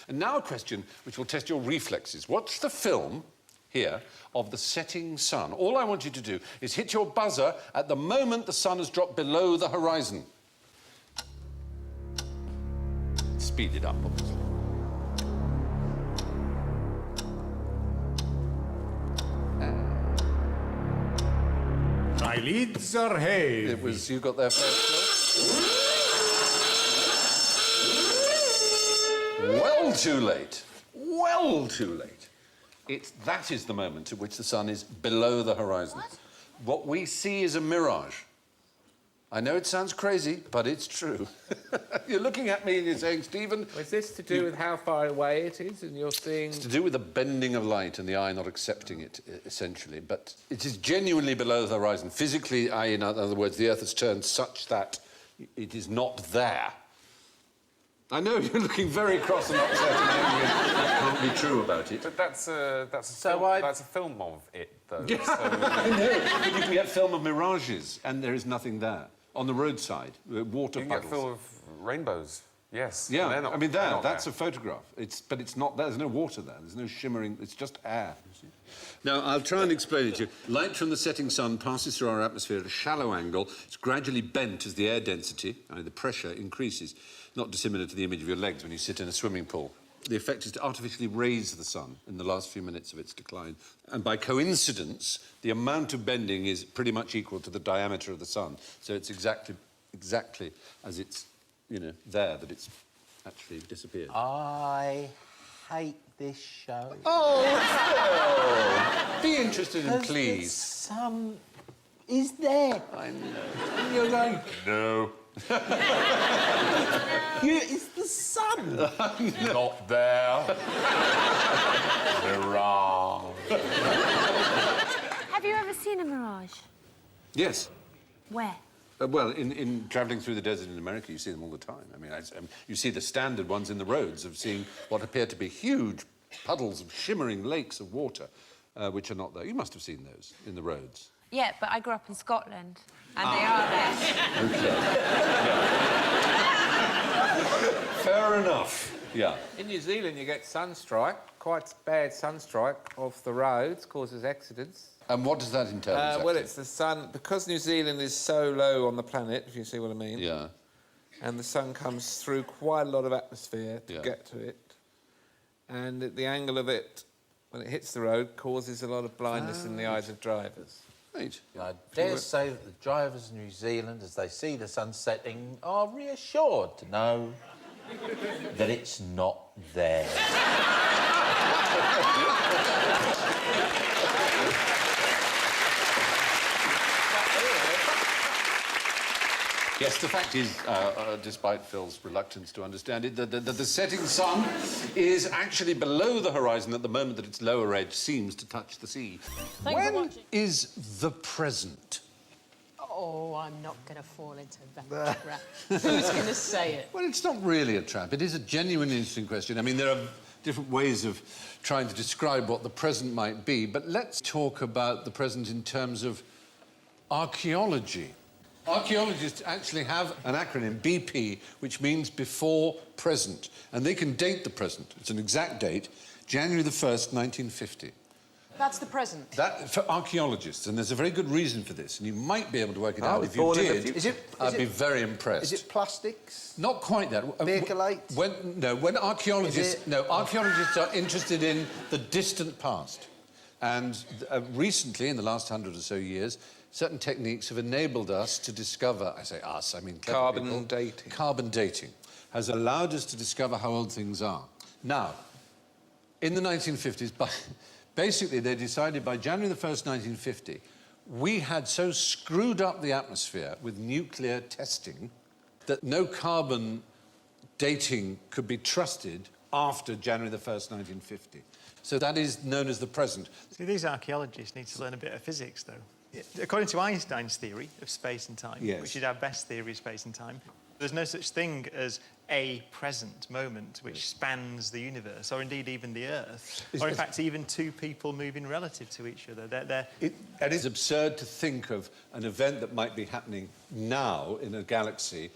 And now a question which will test your reflexes. Watch the film here of the setting sun. All I want you to do is hit your buzzer at the moment the sun has dropped below the horizon. Speed it up, obviously. Eyelids are heavy. It was you got there first. Well too late. Well too late. That is the moment at which the sun is below the horizon. What we see is a mirage. I know it sounds crazy, but it's true. You're looking at me and you're saying, Stephen... Is this to do with how far away it is and you're seeing... It's to do with the bending of light and the eye not accepting it, essentially. But it is genuinely below the horizon. Physically, in other words, the Earth has turned such that it is not there. I know, you're looking very cross and upset and angry. That can't be true about it. But that's a film of it, though. Yeah, so... I know. But you can get film of mirages, and there is nothing there. On the roadside, water puddles. You can get film of rainbows, yes. Yeah, not, I mean, that's a photograph. But it's not there. There's no water there. There's no shimmering... It's just air. Now, I'll try and explain it to you. Light from the setting sun passes through our atmosphere at a shallow angle. It's gradually bent as the air density, the pressure, increases. Not dissimilar to the image of your legs when you sit in a swimming pool. The effect is to artificially raise the sun in the last few minutes of its decline. And by coincidence, the amount of bending is pretty much equal to the diameter of the sun. So it's exactly as it's, there that it's actually disappeared. I hate this show. Oh, Phil! Be interested in please. The sun is there. I know. And you're going... No. It's the sun. Not there. Mirage. Have you ever seen a mirage? Yes. Where? Well, in travelling through the desert in America, you see them all the time. I mean, you see the standard ones in the roads of seeing what appear to be huge puddles of shimmering lakes of water, which are not there. You must have seen those in the roads. Yeah, but I grew up in Scotland, and they are there. OK. Fair enough. Yeah. In New Zealand, you get sunstrike, quite bad sunstrike off the roads, causes accidents. And what does that entail, exactly? Well, it's the sun... Because New Zealand is so low on the planet, if you see what I mean... Yeah. And the sun comes through quite a lot of atmosphere to get to it. And at the angle of it, when it hits the road, causes a lot of blindness in the eyes of drivers. Right. I dare say that the drivers in New Zealand, as they see the sun setting, are reassured to know that it's not there. Yes, the fact is, despite Phil's reluctance to understand it, that the setting sun is actually below the horizon at the moment that its lower edge seems to touch the sea. When is the present? Oh, I'm not going to fall into that trap. Who's going to say it? Well, it's not really a trap. It is a genuinely interesting question. I mean, there are different ways of trying to describe what the present might be, but let's talk about the present in terms of archaeology. Archaeologists actually have an acronym, BP, which means before present, and they can date the present. It's an exact date, January the 1st, 1950. That's the present? That, for archaeologists, and there's a very good reason for this, and you might be able to work it out. If you did, I'd be very impressed. Is it plastics? Not quite that. Bakelite? When archaeologists... No, archaeologists are interested in the distant past. And recently, in the last 100 or so years, certain techniques have enabled us to discover... I say us, I mean... Carbon dating. Carbon dating has allowed us to discover how old things are. Now, in the 1950s, basically, they decided by January the 1st, 1950, we had so screwed up the atmosphere with nuclear testing that no carbon dating could be trusted after January the 1st, 1950. So that is known as the present. See, these archaeologists need to learn a bit of physics, though. According to Einstein's theory of space and time, which is our best theory of space and time, there's no such thing as a present moment which spans the universe, or indeed even the Earth, or in fact even two people moving relative to each other. It is absurd to think of an event that might be happening now in a galaxy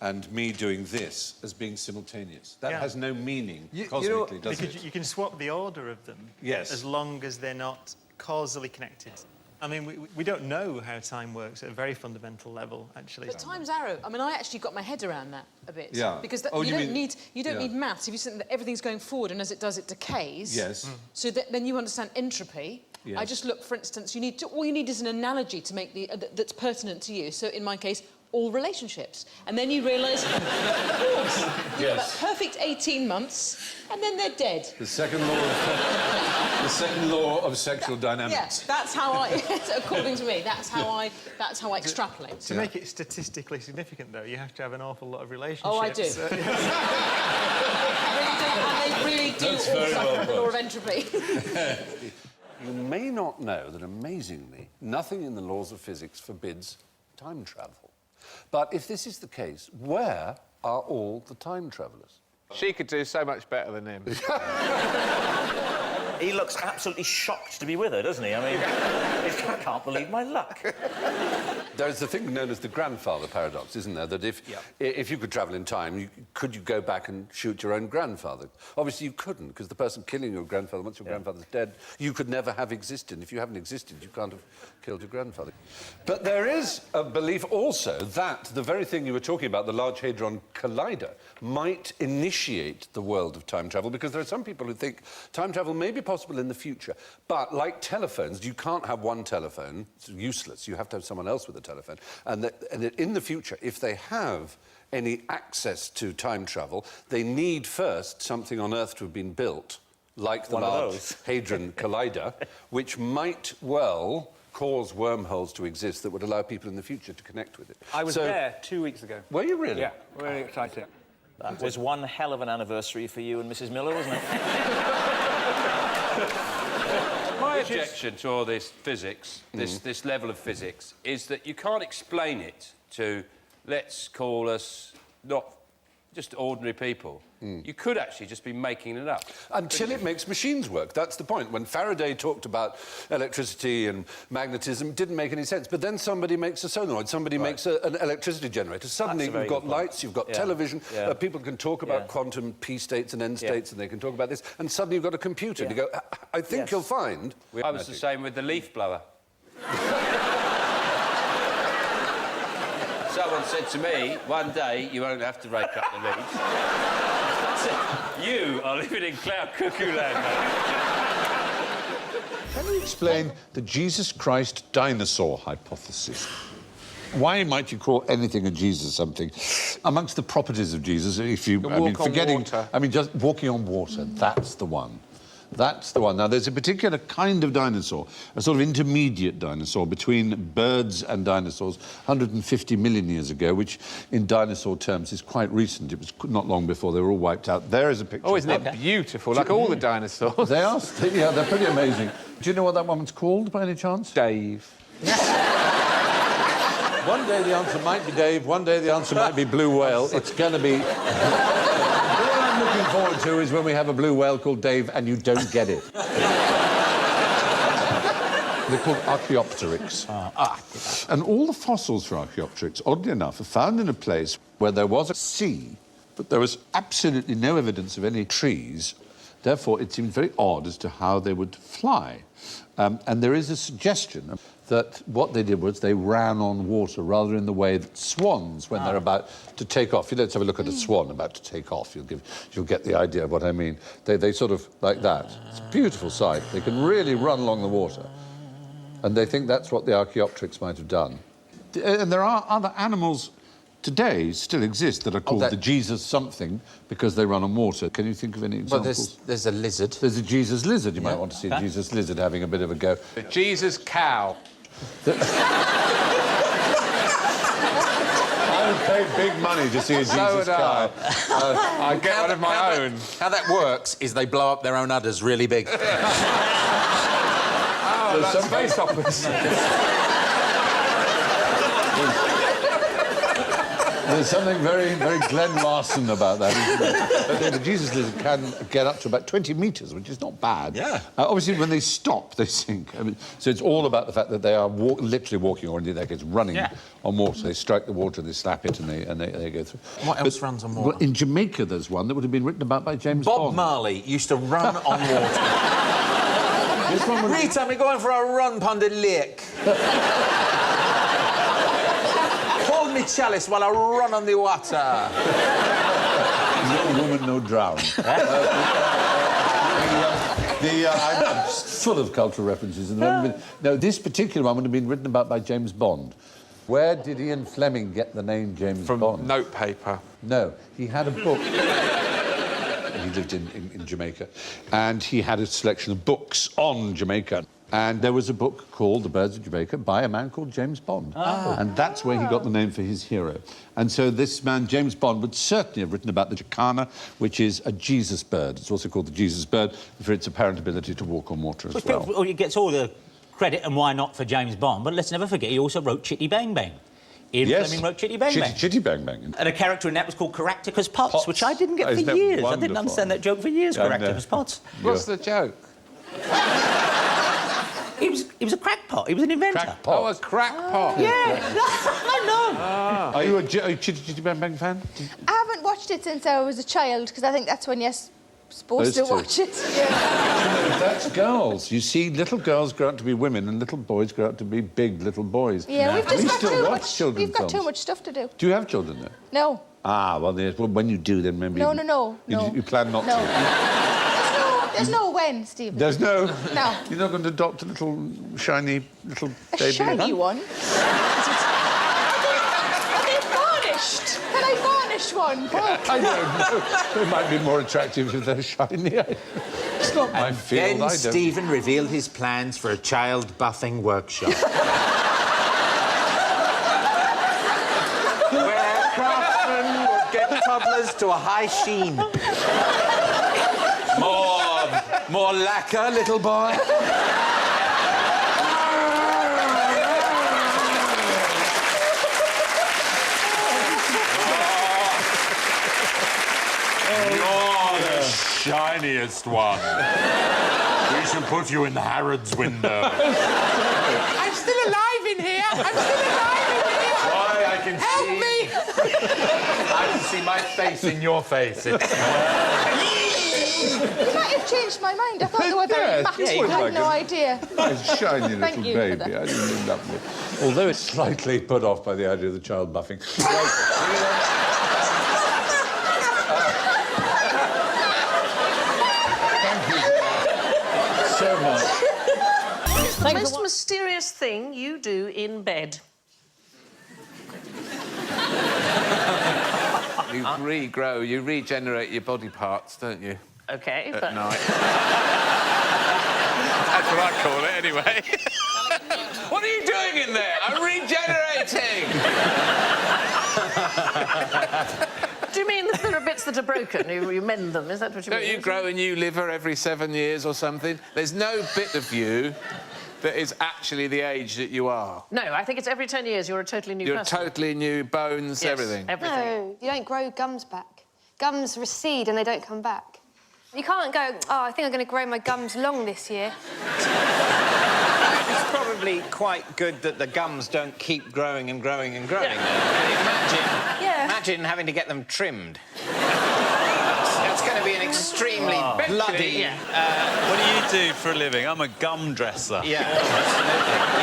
and me doing this as being simultaneous. That has no meaning cosmically, does it? You can swap the order of them. Yes. As long as they're not causally connected. I mean, we don't know how time works at a very fundamental level, actually. But time's arrow. I mean, I actually got my head around that a bit. Yeah. Because you don't need maths. If you think that everything's going forward and as it does, it decays. Yes. So then you understand entropy. Yes. I just look, for instance, all you need is an analogy to make that's pertinent to you. So in my case, all relationships. And then you realise, of course, you've got that perfect 18 months, and then they're dead. The second law of sexual dynamics. Yes, that's how I, according to me, that's how I extrapolate. To make it statistically significant, though, you have to have an awful lot of relationships. Oh, I do. And they really do also the law of entropy. You may not know that, amazingly, nothing in the laws of physics forbids time travel. But if this is the case, where are all the time travellers? She could do so much better than him. He looks absolutely shocked to be with her, doesn't he? I mean, I can't believe my luck. There's the thing known as the grandfather paradox, isn't there? That if you could travel in time, could you go back and shoot your own grandfather? Obviously, you couldn't, because the person killing your grandfather, once your grandfather's dead, you could never have existed. If you haven't existed, you can't have killed your grandfather. But there is a belief also that the very thing you were talking about, the Large Hadron Collider, might initiate the world of time travel, because there are some people who think time travel may be possible in the future, but like telephones, you can't have one telephone. It's useless. You have to have someone else with a telephone. And that in the future, if they have any access to time travel, they need first something on Earth to have been built, like the Large Hadron Collider, which might well cause wormholes to exist that would allow people in the future to connect with it. I was there 2 weeks ago. Were you really? Yeah, very exciting. That was one hell of an anniversary for you and Mrs. Miller, wasn't it? My objection to all this physics, this level of physics, is that you can't explain it to, let's call us, not just ordinary people. You could actually just be making it up. Until it makes machines work. That's the point. When Faraday talked about electricity and magnetism, it didn't make any sense. But then somebody makes a solenoid, somebody makes an electricity generator. Suddenly you've got lights, you've got television, people can talk about quantum P states and N states, and they can talk about this, and suddenly you've got a computer. And you go, I think you'll find... I was the same with the leaf blower. Someone said to me, one day you won't have to rake up the leaves. You are living in cloud cuckoo land. Can you explain the Jesus Christ dinosaur hypothesis? Why might you call anything a Jesus something? Amongst the properties of Jesus, if you... just walking on water, that's the one. That's the one. Now, there's a particular kind of dinosaur, a sort of intermediate dinosaur between birds and dinosaurs, 150 million years ago, which in dinosaur terms is quite recent. It was not long before they were all wiped out. There is a picture. Oh, isn't it beautiful? Like all the dinosaurs. They are. Yeah, they're pretty amazing. Do you know what that one's called, by any chance? Dave. One day the answer might be Dave, one day the answer might be blue whale. It's going to be... What I'm looking forward to is when we have a blue whale called Dave and you don't get it. They're called Archaeopteryx. And all the fossils for Archaeopteryx, oddly enough, are found in a place where there was a sea, but there was absolutely no evidence of any trees. Therefore, it seems very odd as to how they would fly. And there is a suggestion that what they did was they ran on water, rather in the way that swans, when they're about to take off. Let's have a look at a swan about to take off. You'll get the idea of what I mean. They sort of like that. It's a beautiful sight. They can really run along the water. And they think that's what the Archaeopteryx might have done. And there are other animals today still exist that are called the Jesus something because they run on water. Can you think of any examples? Well, there's a lizard. There's a Jesus lizard. You might want to see a Jesus lizard having a bit of a go. The Jesus cow. I would pay big money to see a Jesus cow. I'd get one of my own. How that works is they blow up their own udders really big. Oh, that's space operas. There's something very, very Glenn Larson about that, isn't there? But the Jesus lizard can get up to about 20 metres, which is not bad. Yeah. Obviously, when they stop, they sink. I mean, so it's all about the fact that they are literally walking, or indeed, their case, running on water. They strike the water, they slap it, and they go through. What else runs on water? Well, in Jamaica, there's one that would have been written about by James Bond. Bob Marley used to run on water. This one would... Rita, we're going for a run pon the lake. Hold me chalice while I run on the water. No woman, no drown. I'm full of cultural references. Now, this particular one would have been written about by James Bond. Where did Ian Fleming get the name James Bond? From notepaper. No, he had a book. He lived in Jamaica, and he had a selection of books on Jamaica. And there was a book called The Birds of Jamaica by a man called James Bond. Oh. And that's where he got the name for his hero. And so this man, James Bond, would certainly have written about the jacana, which is a Jesus bird. It's also called the Jesus bird for its apparent ability to walk on water as well. Well, he gets all the credit, and why not, for James Bond, but let's never forget he also wrote Chitty Bang Bang. Ian Fleming wrote Chitty Bang Bang. Chitty Bang Bang. And a character in that was called Caractacus Potts, which I didn't get for years. I didn't understand that joke for years, Caractacus Potts. What's the joke? He was a crackpot. He was an inventor. Crackpot. Oh, a crackpot. Yeah. I know. Are you a Chitty Bang Bang fan? I haven't watched it since I was a child, because I think that's when you're supposed to watch it. Yeah. No, that's girls. You see, little girls grow up to be women, and little boys grow up to be big little boys. Yeah, we've just got too much. Children's We've got films. too much stuff to do. Do you have children, though? No. Ah, well, when you do, then maybe... No. You plan not to? There's no when, Stephen. There's no... No. You're not going to adopt a little, shiny little baby? A shiny one? Are they varnished? Can I varnish one? I don't know. They might be more attractive if they're shiny. It's not my field, Then Stephen revealed his plans for a child buffing workshop. Where craftsmen would get toddlers to a high sheen. More lacquer, little boy. You're the shiniest one. We shall put you in Harrod's window. I'm still alive in here. Why, I can Help me! I can see my face in your face. You might have changed my mind. I thought they were very matte. I had no idea. Nice, shiny little Thank you for baby. that. I didn't end up with. Although it's slightly put off by the idea of the child buffing. Thank you so much. The most mysterious thing you do in bed? You regrow, you regenerate your body parts, don't you? OK, At but... night. That's what I call it, anyway. What are you doing in there? I'm regenerating! Do you mean that there are bits that are broken? You mend them, is that what you mean? Don't you grow a new liver every 7 years or something? There's no bit of you that is actually the age that you are. No, I think it's every 10 years you're a totally new person. You're totally new, bones, Yes, everything. No, you don't grow gums back. Gums recede and they don't come back. You can't go, oh, I think I'm going to grow my gums long this year. It's probably quite good that the gums don't keep growing and growing and growing. Yeah. Imagine having to get them trimmed. It's going to be an extremely bloody... What do you do for a living? I'm a gum dresser. Yeah, absolutely. You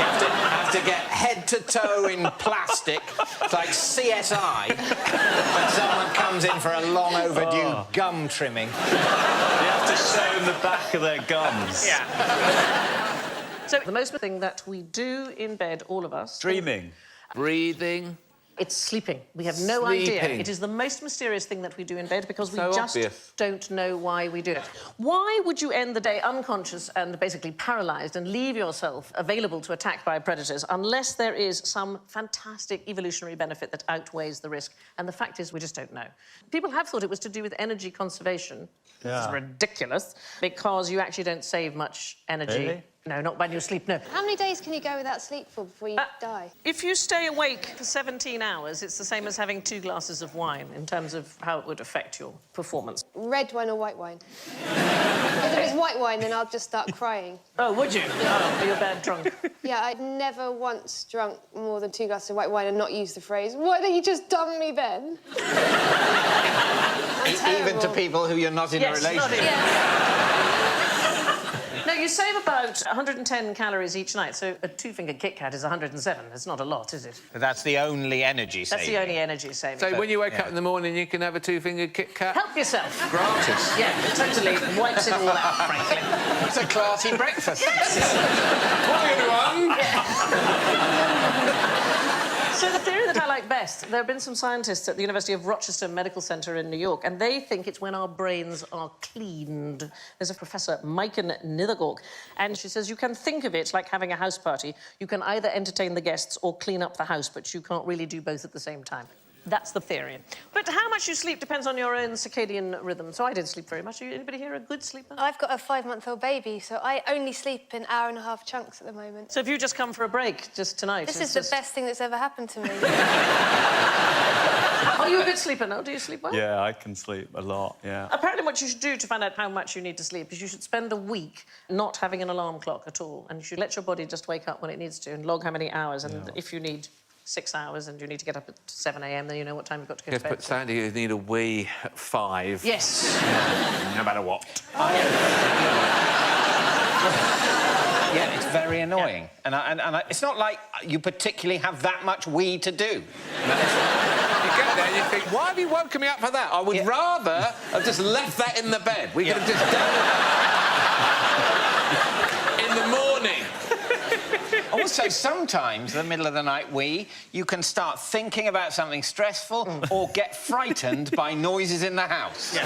have to get head to toe in plastic. It's like CSI when someone comes in for a long overdue gum trimming. You have to show them the back of their gums. Yeah. So, the most thing that we do in bed, all of us... Dreaming. Breathing. It's sleeping. We have no idea. It is the most mysterious thing that we do in bed because we just don't know why we do it. Why would you end the day unconscious and basically paralysed and leave yourself available to attack by predators unless there is some fantastic evolutionary benefit that outweighs the risk? And the fact is, we just don't know. People have thought it was to do with energy conservation. Yeah. It's ridiculous because you actually don't save much energy. Really? No, not when you sleep, no. How many days can you go without sleep for before you die? If you stay awake for 17 hours, it's the same as having 2 glasses of wine in terms of how it would affect your performance. Red wine or white wine? Because if it's white wine, then I'll just start crying. Oh, would you? Oh, you're bad drunk. Yeah, I'd never once drunk more than 2 glasses of white wine and not use the phrase, "Why don't you just dump me, Ben?" Even to people who you're not in a relationship with. No, you save about 110 calories each night, so a 2-finger Kit Kat is 107. It's not a lot, is it? But that's the only energy saving. That's the only energy saving. So when you wake up in the morning, you can have a 2-finger Kit Kat? Help yourself. Gratis. Yeah, it totally wipes it all out, frankly. It's a classy breakfast. Morning, everyone! So the theory that I like best, there have been some scientists at the University of Rochester Medical Center in New York, and they think it's when our brains are cleaned. There's a professor, Maiken Nithergork, and she says you can think of it like having a house party. You can either entertain the guests or clean up the house, but you can't really do both at the same time. That's the theory. But how much you sleep depends on your own circadian rhythm. So I didn't sleep very much. Are anybody here a good sleeper? I've got a 5-month-old baby, so I only sleep in 1.5-hour chunks at the moment. So have you just come for a break just tonight? This is the best thing that's ever happened to me. Are you a good sleeper now? Do you sleep well? Yeah, I can sleep a lot, yeah. Apparently what you should do to find out how much you need to sleep is you should spend a week not having an alarm clock at all, and you should let your body just wake up when it needs to and log how many hours, and if you need 6 hours and you need to get up at 7 a.m, then you know what time you've got to go to bed. But Sandy, you need a wee at 5. Yes. No matter what. Yeah, it's very annoying. And it's not like you particularly have that much wee to do. You get there and you think, why have you woken me up for that? I would rather have just left that in the bed. We could have just done it in the morning. Also, sometimes, in the middle of the night wee, you can start thinking about something stressful or get frightened by noises in the house. Yeah.